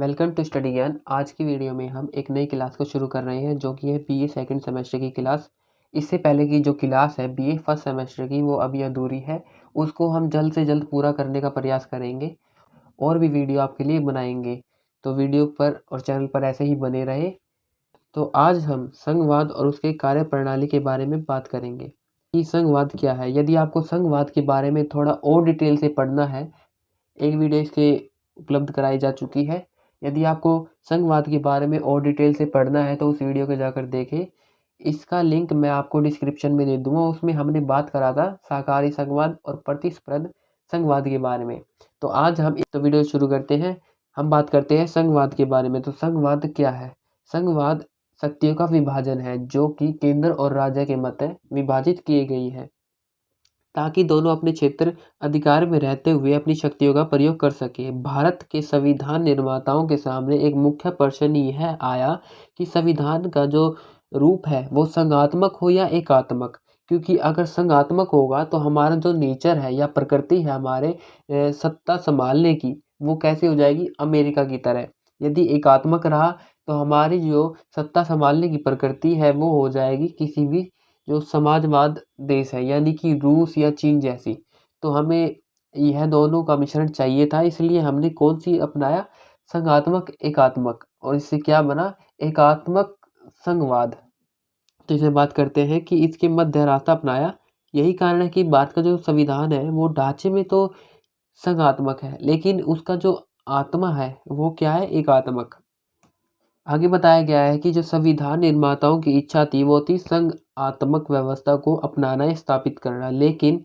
Welcome to study ज्ञान। आज की वीडियो में हम एक नई क्लास को शुरू कर रहे हैं जो कि है बीए सेकंड सेमेस्टर की क्लास। इससे पहले की जो क्लास है बीए फर्स्ट सेमेस्टर की वो अभी अधूरी है, उसको हम जल्द से जल्द पूरा करने का प्रयास करेंगे और भी वीडियो आपके लिए बनाएंगे। तो वीडियो पर और चैनल पर ऐसे ही बने रहे। तो आज हम संघवाद और उसके कार्य प्रणाली के बारे में बात करेंगे कि संघवाद क्या है। यदि आपको संघवाद के बारे में थोड़ा और डिटेल से पढ़ना है, एक वीडियो इसके उपलब्ध कराई जा चुकी है। यदि आपको संघवाद के बारे में और डिटेल से पढ़ना है तो उस वीडियो को जाकर देखें। इसका लिंक मैं आपको डिस्क्रिप्शन में दे दूंगा। उसमें हमने बात करा था शाकाहारी संघवाद और प्रतिस्पर्ध संघवाद के बारे में। तो आज हम इस वीडियो शुरू करते हैं। हम बात करते हैं संघवाद के बारे में। तो संघवाद क्या है? संघवाद शक्तियों का विभाजन है जो कि केंद्र और राज्य के मध्य विभाजित किए गई है ताकि दोनों अपने क्षेत्र अधिकार में रहते हुए अपनी शक्तियों का प्रयोग कर सके। भारत के संविधान निर्माताओं के सामने एक मुख्य प्रश्न यह आया कि संविधान का जो रूप है वो संघात्मक हो या एकात्मक। क्योंकि अगर संघात्मक होगा तो हमारा जो नेचर है या प्रकृति है हमारे सत्ता संभालने की, वो कैसे हो जाएगी? अमेरिका की तरह। यदि एकात्मक रहा तो हमारी जो सत्ता संभालने की प्रकृति है वो हो जाएगी किसी भी जो समाजवाद देश है यानी कि रूस या चीन जैसी। तो हमें यह दोनों का मिश्रण चाहिए था, इसलिए हमने कौन सी अपनाया? संघात्मक एकात्मक। और इससे क्या बना? एकात्मक संघवाद। तो इसमें बात करते हैं कि इसके मध्य रास्ता अपनाया। यही कारण है कि भारत का जो संविधान है वो ढांचे में तो संघात्मक है लेकिन उसका जो आत्मा है वो क्या है? एकात्मक। आगे बताया गया है कि जो संविधान निर्माताओं की इच्छा थी वो थी संघात्मक व्यवस्था को अपनाना या स्थापित करना, लेकिन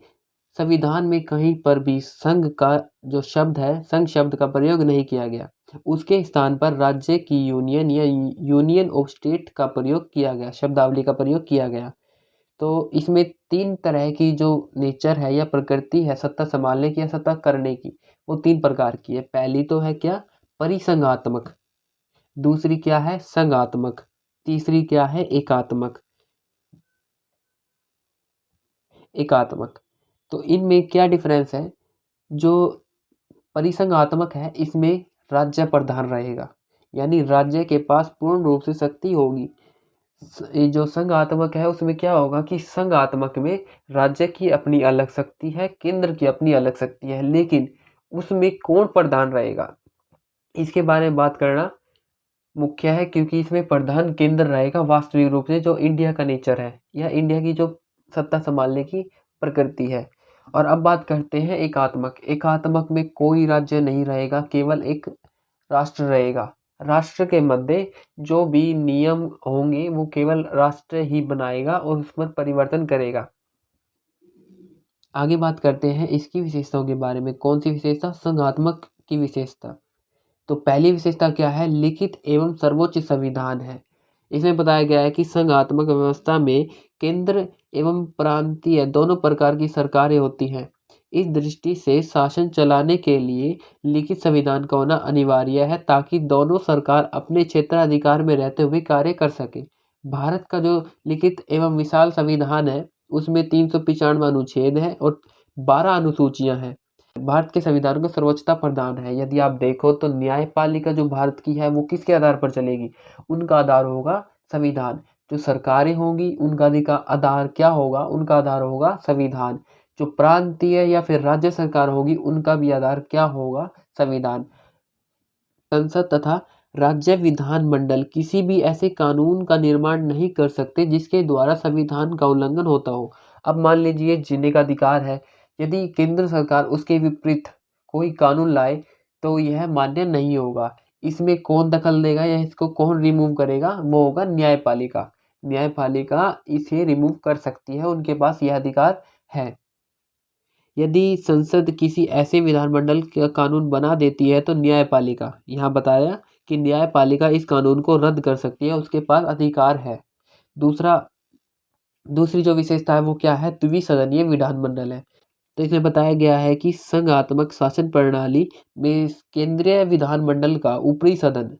संविधान में कहीं पर भी संघ का जो शब्द है, संघ शब्द का प्रयोग नहीं किया गया। उसके स्थान पर राज्य की यूनियन या यूनियन ऑफ स्टेट का प्रयोग किया गया, शब्दावली का प्रयोग किया गया। तो इसमें तीन तरह की जो नेचर है या प्रकृति है सत्ता संभालने की या सत्ता करने की, वो तीन प्रकार की है। पहली तो है क्या? परिसंघात्मक। दूसरी क्या है? संघात्मक। तीसरी क्या है? एकात्मक। एकात्मक। तो इनमें क्या डिफरेंस है? जो परिसंघात्मक है इसमें राज्य प्रधान रहेगा, यानी राज्य के पास पूर्ण रूप से शक्ति होगी। ये जो संघात्मक है उसमें क्या होगा कि संघात्मक में राज्य की अपनी अलग शक्ति है, केंद्र की अपनी अलग शक्ति है, लेकिन उसमें कौन प्रधान रहेगा इसके बारे में बात करना मुख्य है। क्योंकि इसमें प्रधान केंद्र रहेगा वास्तविक रूप से, जो इंडिया का नेचर है या इंडिया की जो सत्ता संभालने की प्रकृति है। और अब बात करते हैं एकात्मक। एकात्मक में कोई राज्य नहीं रहेगा, केवल एक राष्ट्र रहेगा। राष्ट्र के मध्य जो भी नियम होंगे वो केवल राष्ट्र ही बनाएगा और उसमें परिवर्तन करेगा। आगे बात करते हैं इसकी विशेषताओं के बारे में। कौन सी विशेषता? संघात्मक की विशेषता। तो पहली विशेषता क्या है? लिखित एवं सर्वोच्च संविधान है। इसमें बताया गया है कि संघात्मक व्यवस्था में केंद्र एवं प्रांतीय दोनों प्रकार की सरकारें होती हैं। इस दृष्टि से शासन चलाने के लिए लिखित संविधान का होना अनिवार्य है ताकि दोनों सरकार अपने क्षेत्राधिकार में रहते हुए कार्य कर सके। भारत का जो लिखित एवं विशाल संविधान है उसमें 395 अनुच्छेद है और 12 अनुसूचियां हैं। भारत के संविधान को सर्वोच्चता प्रदान है। यदि आप देखो तो न्यायपालिका जो भारत की है वो किसके आधार पर चलेगी? उनका आधार होगा संविधान। जो सरकारें होंगी उनका आधार क्या होगा? उनका आधार होगा संविधान। जो प्रांतीय या फिर राज्य सरकार होगी उनका भी आधार क्या होगा? संविधान। संसद तथा राज्य विधानमंडल किसी भी ऐसे कानून का निर्माण नहीं कर सकते जिसके द्वारा संविधान का उल्लंघन होता हो। अब मान लीजिए जीने का अधिकार है, यदि केंद्र सरकार उसके विपरीत कोई कानून लाए तो यह मान्य नहीं होगा। इसमें कौन दखल देगा या इसको कौन रिमूव करेगा? वो होगा न्यायपालिका। न्यायपालिका इसे रिमूव कर सकती है, उनके पास यह अधिकार है। यदि संसद किसी ऐसे विधानमंडल का कानून बना देती है तो न्यायपालिका, यहाँ बताया कि न्यायपालिका इस कानून को रद्द कर सकती है, उसके पास अधिकार है। दूसरी जो विशेषता है वो क्या है? द्विसदनीय विधानमंडल है। तो इसमें बताया गया है कि संघात्मक शासन प्रणाली में केंद्रीय विधानमंडल का ऊपरी सदन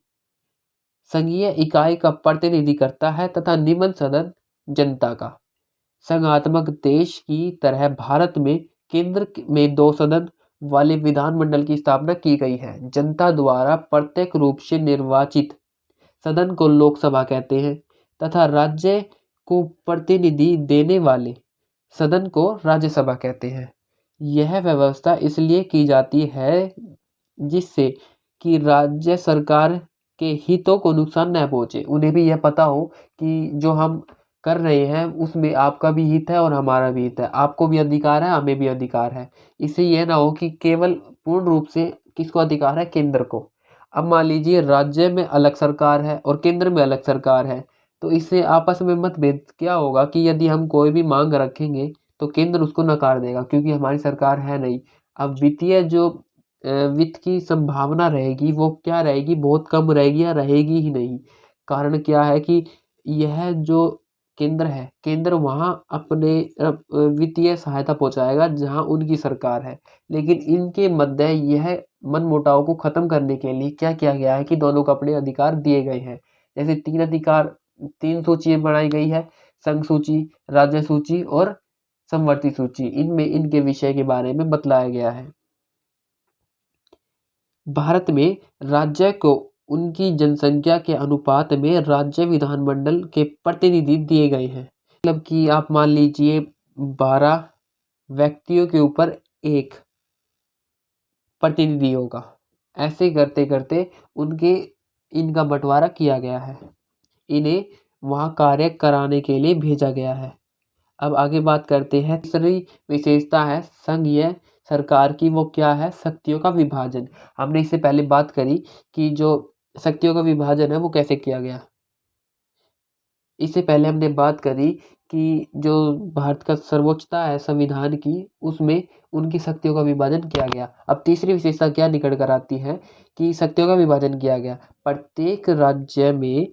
संघीय इकाई का प्रतिनिधि करता है तथा निम्न सदन जनता का। संघात्मक देश की तरह भारत में केंद्र में 2 सदन वाले विधानमंडल की स्थापना की गई है। जनता द्वारा प्रत्यक्ष रूप से निर्वाचित सदन को लोकसभा कहते हैं तथा राज्य को प्रतिनिधि देने वाले सदन को राज्यसभा कहते हैं। यह व्यवस्था इसलिए की जाती है जिससे कि राज्य सरकार के हितों को नुकसान न पहुंचे। उन्हें भी यह पता हो कि जो हम कर रहे हैं उसमें आपका भी हित है और हमारा भी हित है, आपको भी अधिकार है, हमें भी अधिकार है। इससे यह ना हो कि केवल पूर्ण रूप से किसको अधिकार है, केंद्र को। अब मान लीजिए राज्य में अलग सरकार है और केंद्र में अलग सरकार है, तो इससे आपस में मतभेद क्या होगा कि यदि हम कोई भी मांग रखेंगे तो केंद्र उसको नकार देगा क्योंकि हमारी सरकार है नहीं। अब वित्तीय जो वित्त की संभावना रहेगी वो क्या रहेगी, बहुत कम रहेगी या रहेगी ही नहीं। कारण क्या है कि यह जो केंद्र है, केंद्र वहाँ अपने वित्तीय सहायता पहुँचाएगा जहाँ उनकी सरकार है। लेकिन इनके मध्य यह मनमुटाव को खत्म करने के लिए क्या किया गया है कि दोनों को अपने अधिकार दिए गए हैं। जैसे 3 अधिकार 3 सूचियाँ बनाई गई है, संघ सूची, राज्य सूची और समवर्ती सूची। इनमें इनके विषय के बारे में बतलाया गया है। भारत में राज्य को उनकी जनसंख्या के अनुपात में राज्य विधानमंडल के प्रतिनिधि दिए गए हैं। मतलब कि आप मान लीजिए 12 व्यक्तियों के ऊपर एक प्रतिनिधि होगा। ऐसे करते करते उनके इनका बंटवारा किया गया है। इन्हें वहाँ कार्य कराने के लिए भेजा गया है। अब आगे बात करते हैं। तीसरी विशेषता है संघीय सरकार की, वो क्या है, शक्तियों का विभाजन। हमने इससे पहले बात करी कि जो शक्तियों का विभाजन है वो कैसे किया गया। इससे पहले हमने बात करी कि जो भारत का सर्वोच्चता है संविधान की, उसमें उनकी शक्तियों का विभाजन किया गया। अब तीसरी विशेषता क्या निकल कर आती है कि शक्तियों का विभाजन किया गया। प्रत्येक राज्य में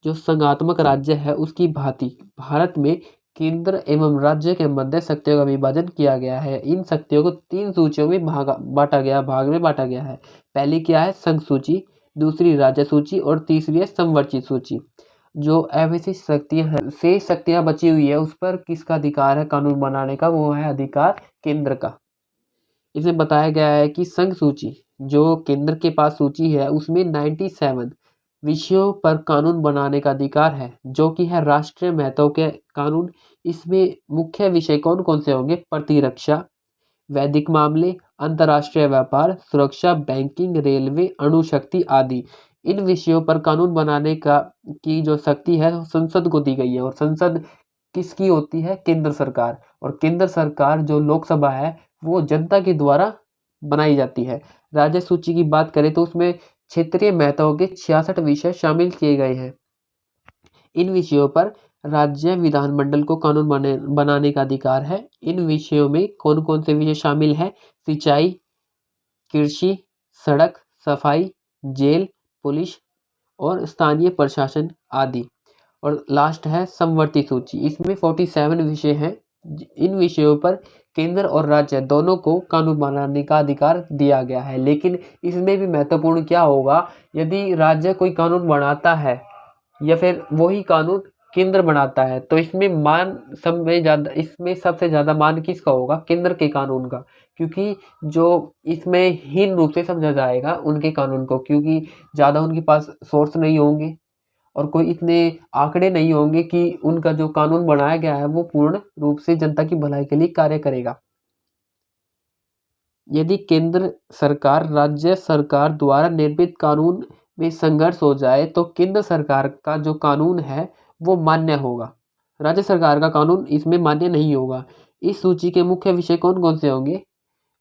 जो संघात्मक राज्य है उसकी भांति भारत में केंद्र एवं राज्य के मध्य शक्तियों का विभाजन किया गया है। इन शक्तियों को 3 सूचियों में भाग में बांटा गया है। पहली क्या है, संघ सूची, दूसरी राज्य सूची और तीसरी है समवर्ती सूची। जो अवशिष्ट शक्तियां हैं, शेष शक्तियां बची हुई है, उस पर किसका अधिकार है कानून बनाने का, वो है अधिकार केंद्र का। इसमें बताया गया है कि संघ सूची जो केंद्र के पास सूची है उसमें 97 विषयों पर कानून बनाने का अधिकार है, जो कि है राष्ट्रीय महत्व के कानून। इसमें मुख्य विषय कौन कौन से होंगे, प्रतिरक्षा, वैदिक मामले, अंतर्राष्ट्रीय व्यापार, सुरक्षा, बैंकिंग, रेलवे, अणुशक्ति आदि। इन विषयों पर कानून बनाने की जो शक्ति है वो संसद को दी गई है। और संसद किसकी होती है, केंद्र सरकार। और केंद्र सरकार जो लोकसभा है वो जनता के द्वारा बनाई जाती है। राज्य सूची की बात करें तो उसमें क्षेत्रीय महत्व के 66 विषय शामिल किए गए हैं। इन विषयों पर राज्य विधानमंडल को कानून बनाने का अधिकार है। इन विषयों में कौन कौन से विषय शामिल हैं, सिंचाई, कृषि, सड़क, सफाई, जेल, पुलिस और स्थानीय प्रशासन आदि। और लास्ट है समवर्ती सूची, इसमें 47 विषय हैं। इन विषयों पर केंद्र और राज्य दोनों को कानून बनाने का अधिकार दिया गया है। लेकिन इसमें भी महत्वपूर्ण क्या होगा, यदि राज्य कोई कानून बनाता है या फिर वही कानून केंद्र बनाता है तो इसमें सबसे ज़्यादा मान किसका होगा, केंद्र के कानून का। क्योंकि जो इसमें हीन रूप से समझा जाएगा उनके कानून को, क्योंकि ज़्यादा उनके पास सोर्स नहीं होंगे और कोई इतने आंकड़े नहीं होंगे कि उनका जो कानून बनाया गया है वो पूर्ण रूप से जनता की भलाई के लिए कार्य करेगा। यदि केंद्र सरकार राज्य सरकार द्वारा निर्मित कानून में संघर्ष हो जाए तो केंद्र सरकार का जो कानून है वो मान्य होगा, राज्य सरकार का कानून इसमें मान्य नहीं होगा। इस सूची के मुख्य विषय कौन कौन से होंगे,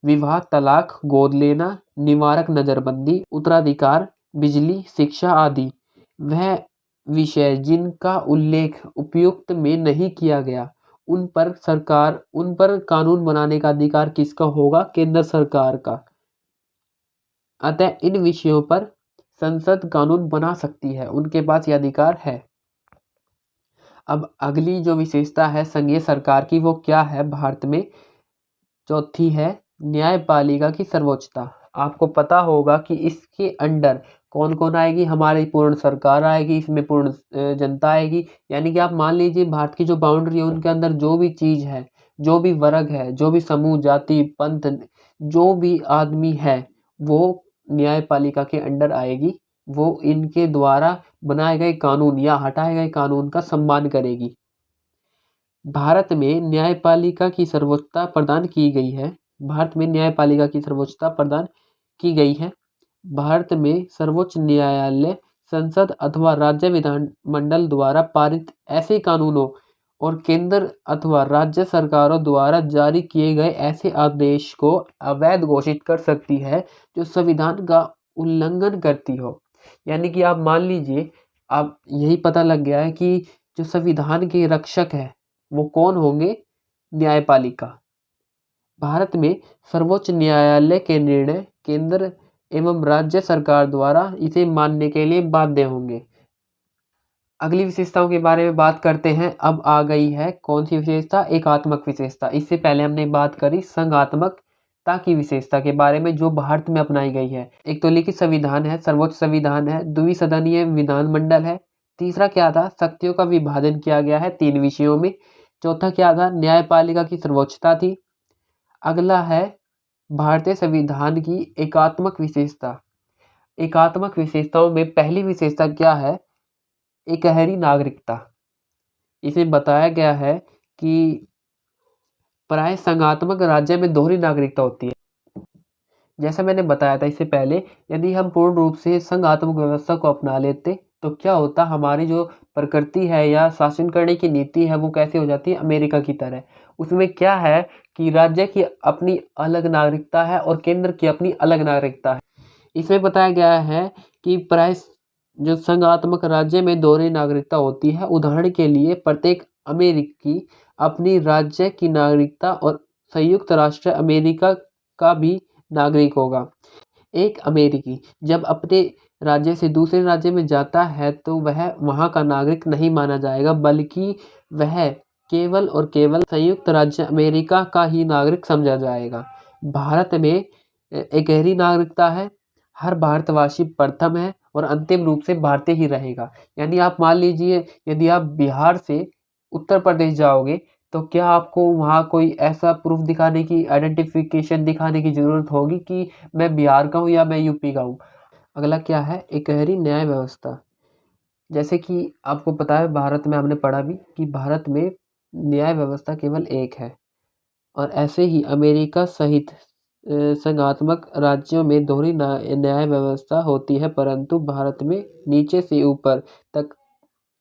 विवाह, तलाक, गोद लेना, निवारक नजरबंदी, उत्तराधिकार, बिजली, शिक्षा आदि। वह विषय जिनका उल्लेख उपयुक्त में नहीं किया गया उन पर कानून बनाने का अधिकार किसका होगा, केंद्र सरकार का। अतः इन विषयों पर संसद कानून बना सकती है, उनके पास यह अधिकार है। अब अगली जो विशेषता है संघीय सरकार की वो क्या है भारत में, चौथी है न्यायपालिका की सर्वोच्चता। आपको पता होगा कि इसके अंडर कौन कौन आएगी, हमारी पूर्ण सरकार आएगी, इसमें पूर्ण जनता आएगी। यानी कि आप मान लीजिए भारत की जो बाउंड्री है उनके अंदर जो भी चीज़ है जो भी वर्ग है, जो भी समूह, जाति, पंथ, जो भी आदमी है, वो न्यायपालिका के अंडर आएगी। वो इनके द्वारा बनाए गए कानून या हटाए गए कानून का सम्मान करेगी। भारत में न्यायपालिका की सर्वोच्चता प्रदान की गई है। भारत में न्यायपालिका की सर्वोच्चता प्रदान की गई है। भारत में सर्वोच्च न्यायालय संसद अथवा राज्य विधानमंडल द्वारा पारित ऐसे कानूनों और केंद्र अथवा राज्य सरकारों द्वारा जारी किए गए ऐसे आदेश को अवैध घोषित कर सकती है जो संविधान का उल्लंघन करती हो। यानी कि आप मान लीजिए, आप यही पता लग गया है कि जो संविधान के रक्षक है वो कौन होंगे? न्यायपालिका। भारत में सर्वोच्च न्यायालय के निर्णय केंद्र एवं राज्य सरकार द्वारा इसे मानने के लिए बाध्य होंगे। अगली विशेषताओं के बारे में बात करते हैं। अब आ गई है कौन सी विशेषता? एकात्मक विशेषता। इससे पहले हमने बात करी संघात्मकता की विशेषता के बारे में जो भारत में अपनाई गई है। एक तो लिखित संविधान है, सर्वोच्च संविधान है, द्विसदनीय विधानमंडल है। तीसरा क्या था? शक्तियों का विभाजन किया गया है 3 विषयों में। चौथा क्या था? न्यायपालिका की सर्वोच्चता थी। अगला है भारतीय संविधान की एकात्मक विशेषता। एकात्मक विशेषताओं में पहली विशेषता क्या है? एकहरी नागरिकता। इसमें बताया गया है कि प्राय संघात्मक राज्य में दोहरी नागरिकता होती है। जैसा मैंने बताया था इससे पहले, यदि हम पूर्ण रूप से संघात्मक व्यवस्था को अपना लेते तो क्या होता? हमारी जो प्रकृति है या शासन करने की नीति है वो कैसे हो जाती है? अमेरिका की तरह। उसमें क्या है कि राज्य की अपनी अलग नागरिकता है और केंद्र की अपनी अलग नागरिकता है। इसमें बताया गया है कि प्राय जो संघात्मक राज्य में दोहरी नागरिकता होती है। उदाहरण के लिए प्रत्येक अमेरिकी अपनी राज्य की नागरिकता और संयुक्त राष्ट्र अमेरिका का भी नागरिक होगा। एक अमेरिकी जब अपने राज्य से दूसरे राज्य में जाता है तो वह वहाँ का नागरिक नहीं माना जाएगा, बल्कि वह केवल और केवल संयुक्त राज्य अमेरिका का ही नागरिक समझा जाएगा। भारत में एक गहरी नागरिकता है। हर भारतवासी प्रथम है और अंतिम रूप से भारतीय ही रहेगा। यानी आप मान लीजिए, यदि आप बिहार से उत्तर प्रदेश जाओगे तो क्या आपको वहाँ कोई ऐसा प्रूफ दिखाने की, आइडेंटिफिकेशन दिखाने की ज़रूरत होगी कि मैं बिहार का हूँ या मैं यूपी का हूँ? अगला क्या है? एकहरी न्याय व्यवस्था। जैसे कि आपको पता है, भारत में हमने पढ़ा भी कि भारत में न्याय व्यवस्था केवल एक है और ऐसे ही अमेरिका सहित संघात्मक राज्यों में दोहरी न्याय व्यवस्था होती है, परंतु भारत में नीचे से ऊपर तक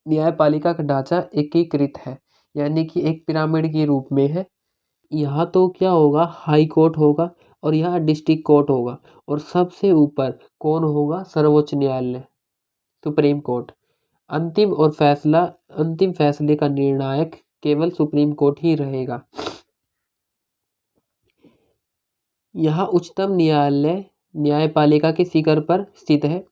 न्यायपालिका का ढांचा एकीकृत है, यानी कि एक पिरामिड के रूप में है। यहाँ तो क्या होगा? हाई कोर्ट होगा और यहाँ डिस्ट्रिक्ट कोर्ट होगा और सबसे ऊपर कौन होगा? सर्वोच्च न्यायालय, सुप्रीम कोर्ट। अंतिम फैसले का निर्णायक केवल सुप्रीम कोर्ट ही रहेगा। यहाँ उच्चतम न्यायालय न्यायपालिका के शिखर पर स्थित है।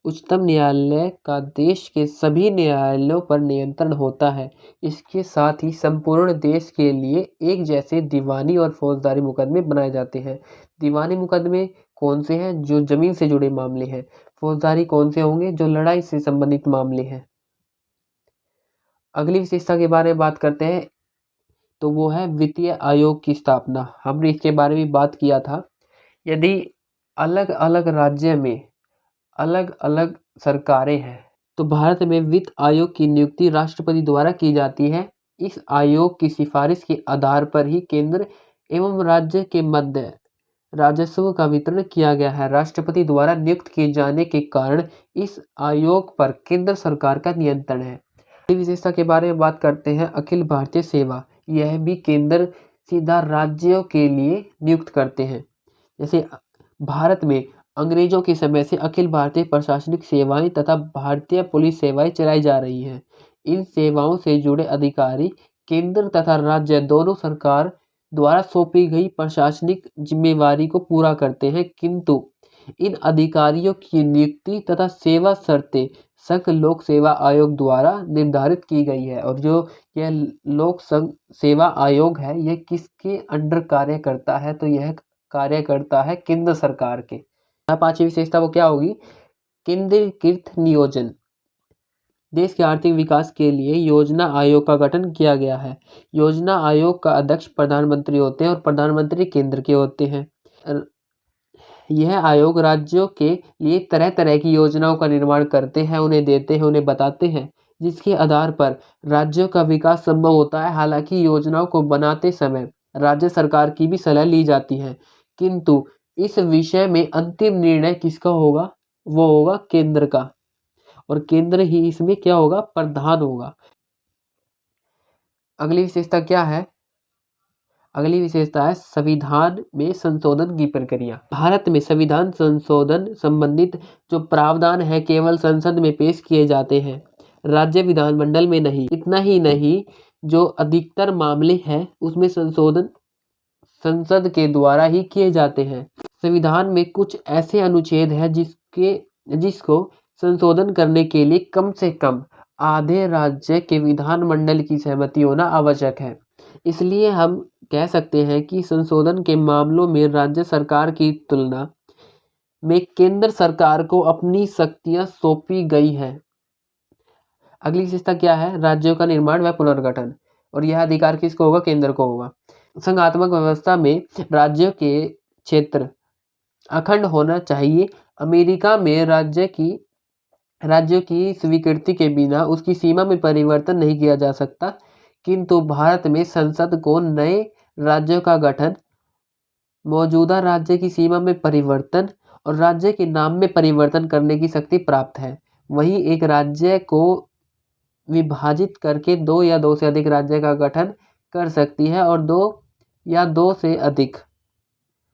उच्चतम न्यायालय का देश के सभी न्यायालयों पर नियंत्रण होता है। इसके साथ ही संपूर्ण देश के लिए एक जैसे दीवानी और फौजदारी मुकदमे बनाए जाते हैं। दीवानी मुकदमे कौन से हैं? जो जमीन से जुड़े मामले हैं। फौजदारी कौन से होंगे? जो लड़ाई से संबंधित मामले हैं। अगली विशेषता के बारे में बात करते हैं तो वो है वित्तीय आयोग की स्थापना। हमने इसके बारे में बात किया था। यदि अलग अलग राज्य में अलग अलग सरकारें हैं तो भारत में वित्त आयोग की नियुक्ति राष्ट्रपति द्वारा की जाती है। इस आयोग की सिफारिश के आधार पर ही केंद्र एवं राज्य के मध्य राजस्व का वितरण किया गया है। राष्ट्रपति द्वारा नियुक्त किए जाने के कारण इस आयोग पर केंद्र सरकार का नियंत्रण है। अगली विशेषता के बारे में बात करते हैं, अखिल भारतीय सेवा। यह भी केंद्र सीधा राज्यों के लिए नियुक्त करते हैं। जैसे भारत में अंग्रेजों के समय से अखिल भारतीय प्रशासनिक सेवाएं तथा भारतीय पुलिस सेवाएं चलाई जा रही हैं। इन सेवाओं से जुड़े अधिकारी केंद्र तथा राज्य दोनों सरकार द्वारा सौंपी गई प्रशासनिक जिम्मेवारी को पूरा करते हैं, किंतु इन अधिकारियों की नियुक्ति तथा सेवा शर्तें संघ लोक सेवा आयोग द्वारा निर्धारित की गई है। और जो यह लोक संघ सेवा आयोग है, यह किसके अंडर कार्य करता है? तो यह कार्य करता है केंद्र सरकार के। 5वीं विशेषता वो क्या होगी? केंद्रीकृत नियोजन। देश के आर्थिक विकास के लिए योजना आयोग का गठन किया गया है। योजना आयोग का अध्यक्ष प्रधानमंत्री होते हैं और प्रधानमंत्री केंद्र के होते हैं। यह आयोग राज्यों के लिए तरह तरह की योजनाओं का निर्माण करते हैं, उन्हें देते हैं, उन्हें बताते हैं, जिसके आधार पर राज्यों का विकास संभव होता है। हालांकि योजनाओं को बनाते समय राज्य सरकार की भी सलाह ली जाती है, किंतु इस विषय में अंतिम निर्णय किसका होगा? वो होगा केंद्र का, और केंद्र ही इसमें क्या होगा? प्रधान होगा। अगली विशेषता क्या है? अगली विशेषता है संविधान में संशोधन की प्रक्रिया। भारत में संविधान संशोधन संबंधित जो प्रावधान है केवल संसद में पेश किए जाते हैं, राज्य विधानमंडल में नहीं। इतना ही नहीं, जो अधिकतर मामले हैं उसमें संशोधन संसद के द्वारा ही किए जाते हैं। संविधान में कुछ ऐसे अनुच्छेद हैं जिसको संशोधन करने के लिए कम से कम आधे राज्य के विधानमंडल की सहमति होना आवश्यक है। इसलिए हम कह सकते हैं कि संशोधन के मामलों में राज्य सरकार की तुलना में केंद्र सरकार को अपनी शक्तियां सौंपी गई है। अगली विशेषता क्या है? राज्यों का निर्माण व पुनर्गठन, और यह अधिकार किसको होगा? केंद्र को होगा। संघात्मक व्यवस्था में राज्यों के क्षेत्र अखंड होना चाहिए। अमेरिका में राज्यों की स्वीकृति के बिना उसकी सीमा में परिवर्तन नहीं किया जा सकता, किंतु भारत में संसद को नए राज्यों का गठन, मौजूदा राज्य की सीमा में परिवर्तन और राज्य के नाम में परिवर्तन करने की शक्ति प्राप्त है। वहीं एक राज्य को विभाजित करके दो या दो से अधिक राज्य का गठन कर सकती है, और दो या दो से अधिक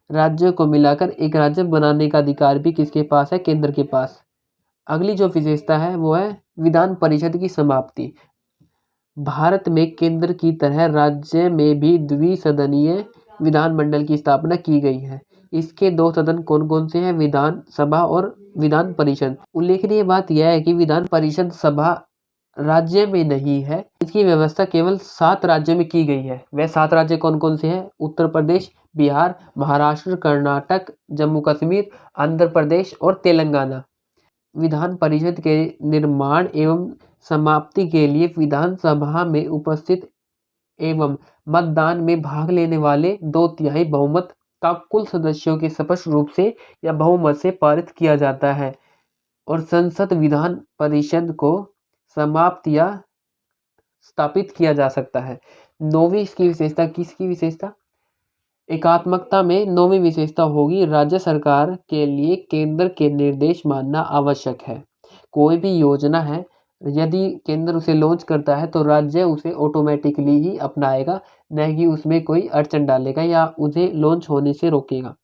राज्यों को मिलाकर एक राज्य बनाने का अधिकार भी किसके पास है? केंद्र के पास। अगली जो विशेषता है वो है विधान परिषद की समाप्ति। भारत में केंद्र की तरह राज्य में भी द्विसदनीय विधानमंडल की स्थापना की गई है। इसके दो सदन कौन कौन से हैं? विधान सभा और विधान परिषद। उल्लेखनीय बात यह है कि विधान परिषद सभा राज्य में नहीं है, इसकी व्यवस्था केवल 7 राज्यों में की गई है। वह 7 राज्य कौन कौन से हैं? उत्तर प्रदेश, बिहार, महाराष्ट्र, कर्नाटक, जम्मू कश्मीर, आंध्र प्रदेश और तेलंगाना। विधान परिषद के निर्माण एवं समाप्ति के लिए विधानसभा में उपस्थित एवं मतदान में भाग लेने वाले 2/3 बहुमत का कुल सदस्यों के स्पष्ट रूप से या बहुमत से पारित किया जाता है, और संसद विधान परिषद को समाप्त या स्थापित किया जा सकता है। 9वीं इसकी विशेषता, किसकी विशेषता? एकात्मकता में 9वीं विशेषता होगी राज्य सरकार के लिए केंद्र के निर्देश मानना आवश्यक है। कोई भी योजना है, यदि केंद्र उसे लॉन्च करता है तो राज्य उसे ऑटोमेटिकली ही अपनाएगा, न कि उसमें कोई अड़चन डालेगा या उसे लॉन्च होने से रोकेगा।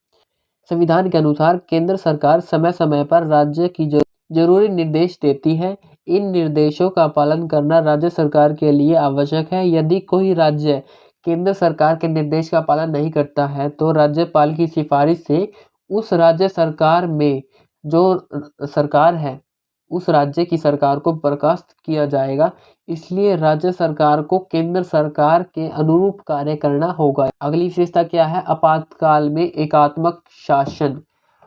संविधान के अनुसार केंद्र सरकार समय समय पर राज्य की जरूरी निर्देश देती है। इन निर्देशों का पालन करना राज्य सरकार के लिए आवश्यक है। यदि कोई राज्य केंद्र सरकार के निर्देश का पालन नहीं करता है तो राज्यपाल की सिफारिश से उस राज्य सरकार में जो सरकार है उस राज्य की सरकार को बर्खास्त किया जाएगा। इसलिए राज्य सरकार को केंद्र सरकार के अनुरूप कार्य करना होगा। अगली विशेषता क्या है? आपातकाल में एकात्मक शासन।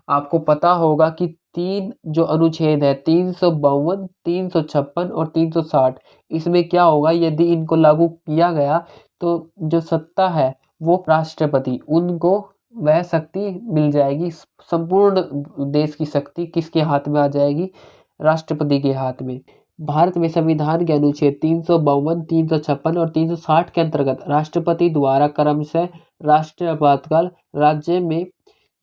आपको पता होगा कि 3 जो अनुच्छेद है 352, 356 और 360, इसमें क्या होगा? यदि इनको लागू किया गया तो जो सत्ता है वो राष्ट्रपति, उनको वह शक्ति मिल जाएगी। संपूर्ण देश की शक्ति किसके हाथ में आ जाएगी? राष्ट्रपति के हाथ में। भारत में संविधान के अनुच्छेद 352, 356 और 360 के अंतर्गत राष्ट्रपति द्वारा क्रमशः राष्ट्रीय आपातकाल, राज्य में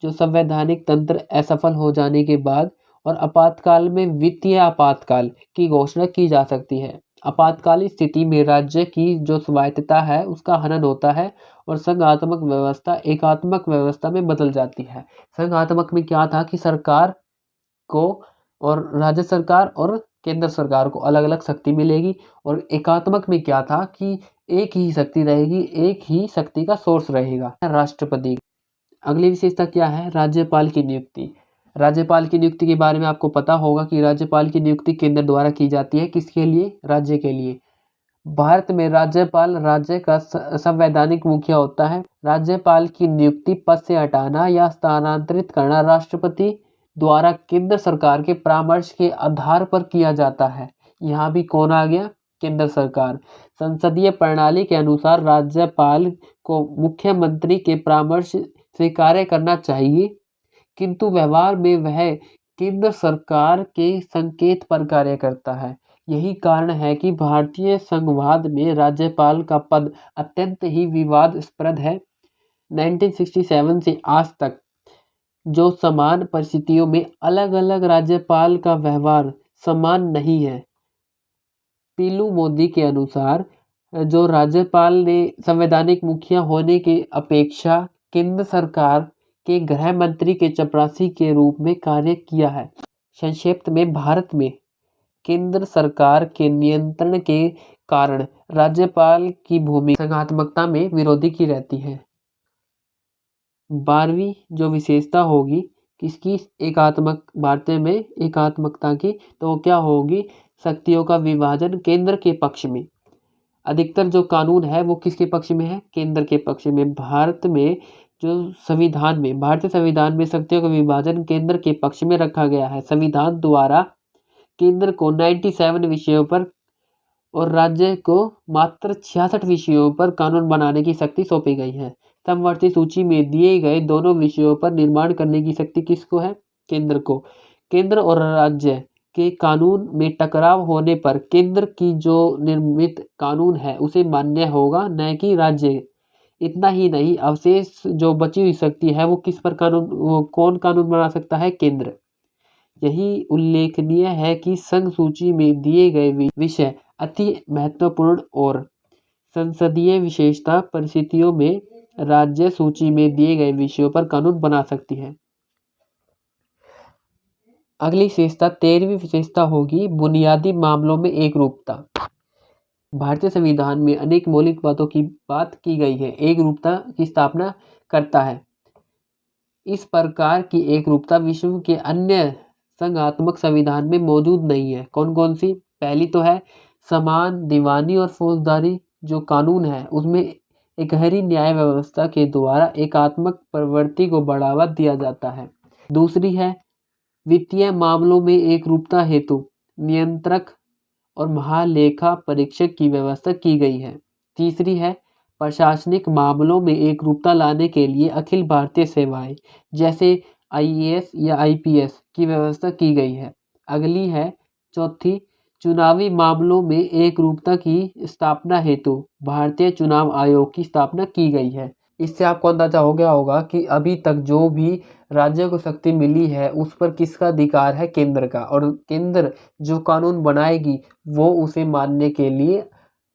जो संवैधानिक तंत्र असफल हो जाने के बाद और आपातकाल में वित्तीय आपातकाल की घोषणा की जा सकती है। आपातकालीन स्थिति में राज्य की जो स्वायत्तता है उसका हनन होता है और संघात्मक व्यवस्था एकात्मक व्यवस्था में बदल जाती है। संघात्मक में क्या था कि सरकार को और राज्य सरकार और केंद्र सरकार को अलग अलग शक्ति मिलेगी, और एकात्मक में क्या था कि एक ही शक्ति रहेगी, एक ही शक्ति का सोर्स रहेगा, राष्ट्रपति। अगली विशेषता क्या है? राज्यपाल की नियुक्ति। राज्यपाल की नियुक्ति के बारे में आपको पता होगा कि राज्यपाल की नियुक्ति केंद्र द्वारा की जाती है। किसके लिए? राज्य के लिए। भारत में राज्यपाल राज्य का संवैधानिक मुखिया होता है। राज्यपाल की नियुक्ति पद से हटाना या स्थानांतरित करना राष्ट्रपति द्वारा केंद्र सरकार के परामर्श के आधार पर किया जाता है। यहाँ भी कौन आ गया? केंद्र सरकार। संसदीय प्रणाली के अनुसार राज्यपाल को मुख्यमंत्री के परामर्श से कार्य करना चाहिए, किंतु व्यवहार में वह केंद्र सरकार के संकेत पर कार्य करता है। यही कारण है कि भारतीय संविधान में राज्यपाल का पद अत्यंत ही विवादास्पद है। 1967 से आज तक जो समान परिस्थितियों में अलग-अलग राज्यपाल का व्यवहार समान नहीं है। पीलू मोदी के अनुसार जो राज्यपाल ने संवैधानिक मुखिया होने की अपेक्षा केंद्र सरकार के गृह मंत्री के चपरासी के रूप में कार्य किया है। संक्षिप्त में भारत में केंद्र सरकार के नियंत्रण के कारण राज्यपाल की भूमिका संघात्मकता में विरोधी की रहती है। 12वीं जो विशेषता होगी किसकी? एकात्मक भारतीय में एकात्मकता की, तो वो क्या होगी? शक्तियों का विभाजन केंद्र के पक्ष में। अधिकतर जो कानून है वो किसके पक्ष में है? केंद्र के पक्ष में। भारत में जो संविधान में भारतीय संविधान में शक्तियों का विभाजन केंद्र के पक्ष में रखा गया है। संविधान द्वारा केंद्र को 97 विषयों पर और राज्य को मात्र 66 विषयों पर कानून बनाने की शक्ति सौंपी गई है। समवर्ती सूची में दिए गए दोनों विषयों पर निर्माण करने की शक्ति किसको है? केंद्र को। केंद्र और राज्य के कानून में टकराव होने पर केंद्र की जो निर्मित कानून है उसे मान्य होगा, न कि राज्य। इतना ही नहीं, अवशेष जो बची हुई शक्ति है वो किस पर कानून, वो कौन कानून बना सकता है? केंद्र। यही उल्लेखनीय है कि संघ सूची में दिए गए विषय अति महत्वपूर्ण और संसदीय विशेषता परिस्थितियों में राज्य सूची में दिए गए विषयों पर कानून बना सकती है। अगली विशेषता 13वीं विशेषता होगी बुनियादी मामलों में एकरूपता। भारतीय संविधान में अनेक मौलिक बातों की बात की गई है, एकरूपता की स्थापना करता है। इस प्रकार की एकरूपता विश्व के अन्य संघात्मक संविधान में मौजूद नहीं है। कौन कौन सी? पहली तो है समान दीवानी और फौजदारी जो कानून है उसमें एकहरी न्याय व्यवस्था के द्वारा एकात्मक प्रवृत्ति को बढ़ावा दिया जाता है। दूसरी है वित्तीय मामलों में एकरूपता हेतु नियंत्रक और महालेखा परीक्षक की व्यवस्था की गई है। तीसरी है प्रशासनिक मामलों में एकरूपता लाने के लिए अखिल भारतीय सेवाएं जैसे IAS या IPS की व्यवस्था की गई है। अगली है चौथी चुनावी मामलों में एकरूपता की स्थापना हेतु भारतीय चुनाव आयोग की स्थापना की गई है। इससे आपको अंदाजा हो गया होगा कि अभी तक जो भी राज्य को शक्ति मिली है उस पर किसका अधिकार है? केंद्र का। और केंद्र जो कानून बनाएगी वो उसे मानने के लिए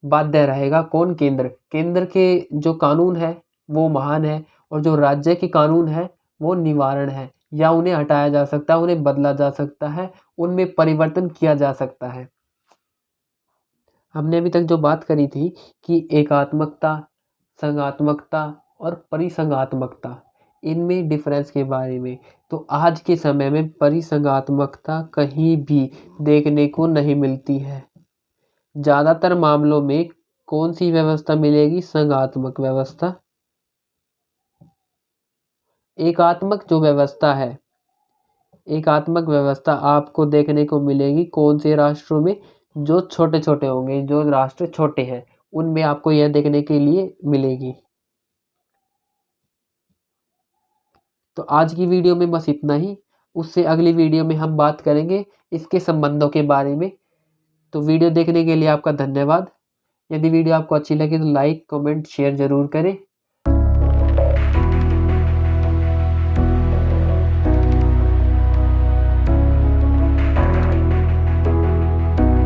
बाध्य रहेगा। कौन? केंद्र। केंद्र के जो कानून है वो महान है और जो राज्य के कानून है वो निवारण है, या उन्हें हटाया जा सकता है, उन्हें बदला जा सकता है, उनमें परिवर्तन किया जा सकता है। हमने अभी तक जो बात करी थी कि एकात्मकता, संघात्मकता और परिसंघात्मकता, इनमें डिफरेंस के बारे में, तो आज के समय में परिसंघात्मकता कहीं भी देखने को नहीं मिलती है। ज़्यादातर मामलों में कौन सी व्यवस्था मिलेगी? संघात्मक व्यवस्था। एकात्मक जो व्यवस्था है, एकात्मक व्यवस्था आपको देखने को मिलेगी कौन से राष्ट्रों में? जो छोटे छोटे होंगे, जो राष्ट्र छोटे हैं उनमें आपको यह देखने के लिए मिलेगी। तो आज की वीडियो में बस इतना ही। उससे अगली वीडियो में हम बात करेंगे इसके संबंधों के बारे में। तो वीडियो देखने के लिए आपका धन्यवाद। यदि वीडियो आपको अच्छी लगे तो लाइक, कमेंट, शेयर जरूर करें।